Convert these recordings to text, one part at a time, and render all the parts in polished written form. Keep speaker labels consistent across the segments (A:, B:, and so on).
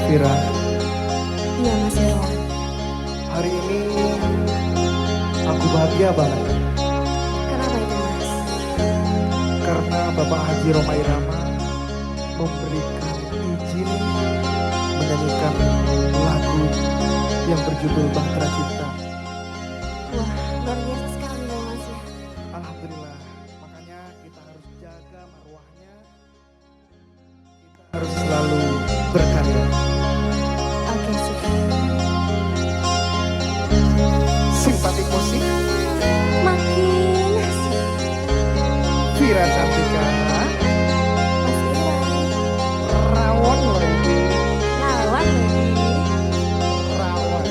A: Vira,
B: Iya Mas Irwan.
A: hari ini aku bahagia banget
B: Kenapa itu Mas?
A: karena Bapak Haji Rhoma Irama memberikan izin menyanyikan lagu yang berjudul Bahtera Cinta.
B: Wah, luar biasa sekali dong Mas ya.
A: Alhamdulillah, makanya kita harus jaga marwahnya, kita harus selalu berkarya.
B: Oke sih.
A: Simpatik musik,
B: Makin asik.
A: Vira Cantika,
B: Mas Irwan.
A: rawon lagi,
B: Lawan lagi.
A: rawon.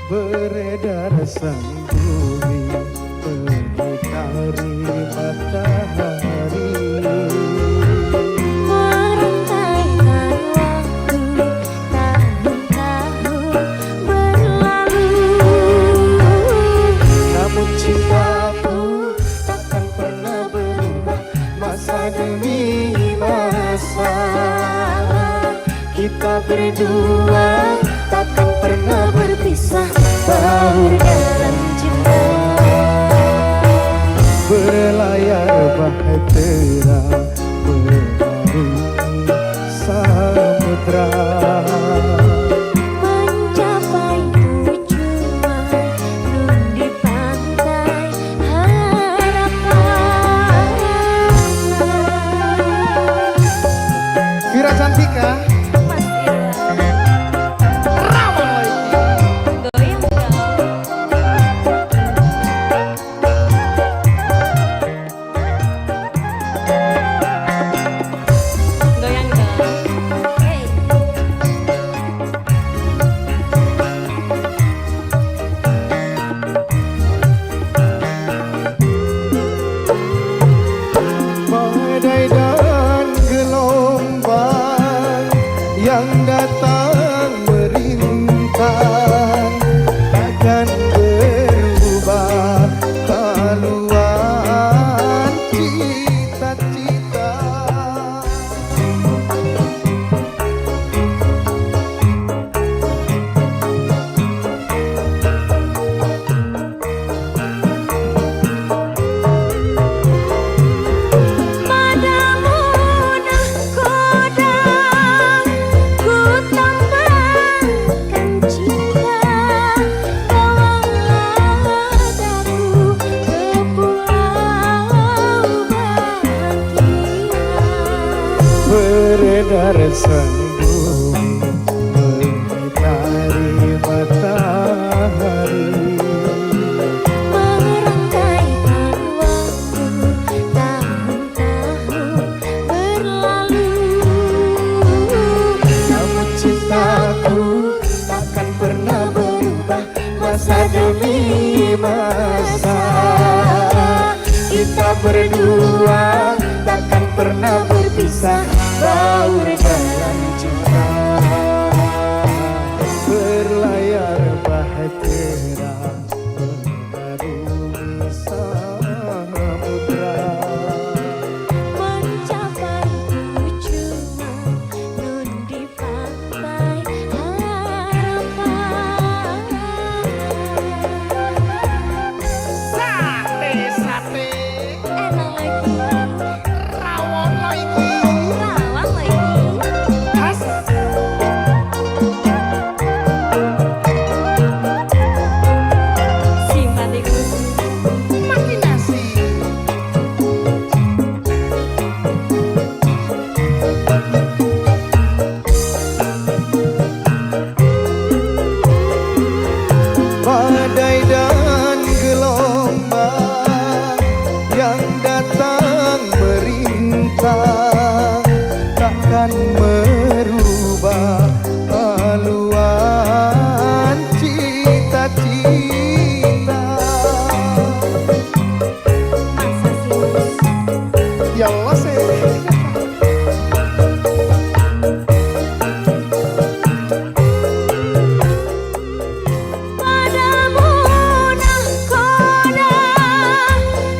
A: Beredar sang bumi mengitari matahari,
B: Merentaikan waktu tahun-tahun berlalu.
A: namun cintaku takkan pernah berubah masa demi masa. Kita berdua takkan pernah berpisah, baur dalam cinta. Berlayar bahtera mengarungi samudra,
B: Mencapai tujuan nun di pantai harapan.
A: Vira Cantika,
B: Mas Irwan.
A: rawon lagi.
B: Goyang dong. Goyang dong. Hey.
A: Badai dan gelombang yang datang merintang takkan berubah haluan cita-cita.
B: Padamu nahkoda ku tambahkan cinta. Bawanglah daku ke pulau bahagia.
A: Beredar sang bumi mengitari matahari,
B: Merangkaikan waktu tahun-tahun berlalu.
A: namun cintaku takkan pernah berubah masa demi masa. Kita berdua takkan pernah berpisah, baur dalam cinta. Berlayar bahtera mengarungi samudra,
B: Mencapai tujuan nun di pantai harapan.
A: sate sate
B: Enak lagi.
A: rawon lagi. yang datang merintah takkan merubah haluan cita-cita.
B: Masa sih Mas?
A: Ya Allah sih.
B: Padamu nahkoda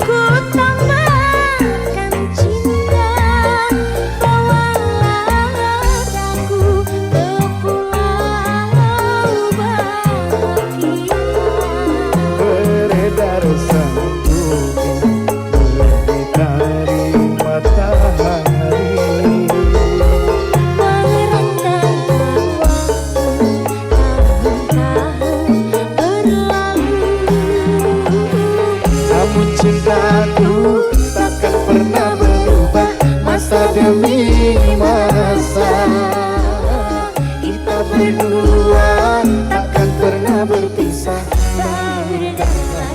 B: ku tamatkan cinta, bawalah aku ke pulau bahagia.
A: Beredar sang bumi mengitari matahari,
B: Merenggang waktu tahun-tahun berlalu.
A: namun cintaku takkan pernah berubah masa demi masa. Kita berdua takkan pernah berpisah.
B: Tak berdasar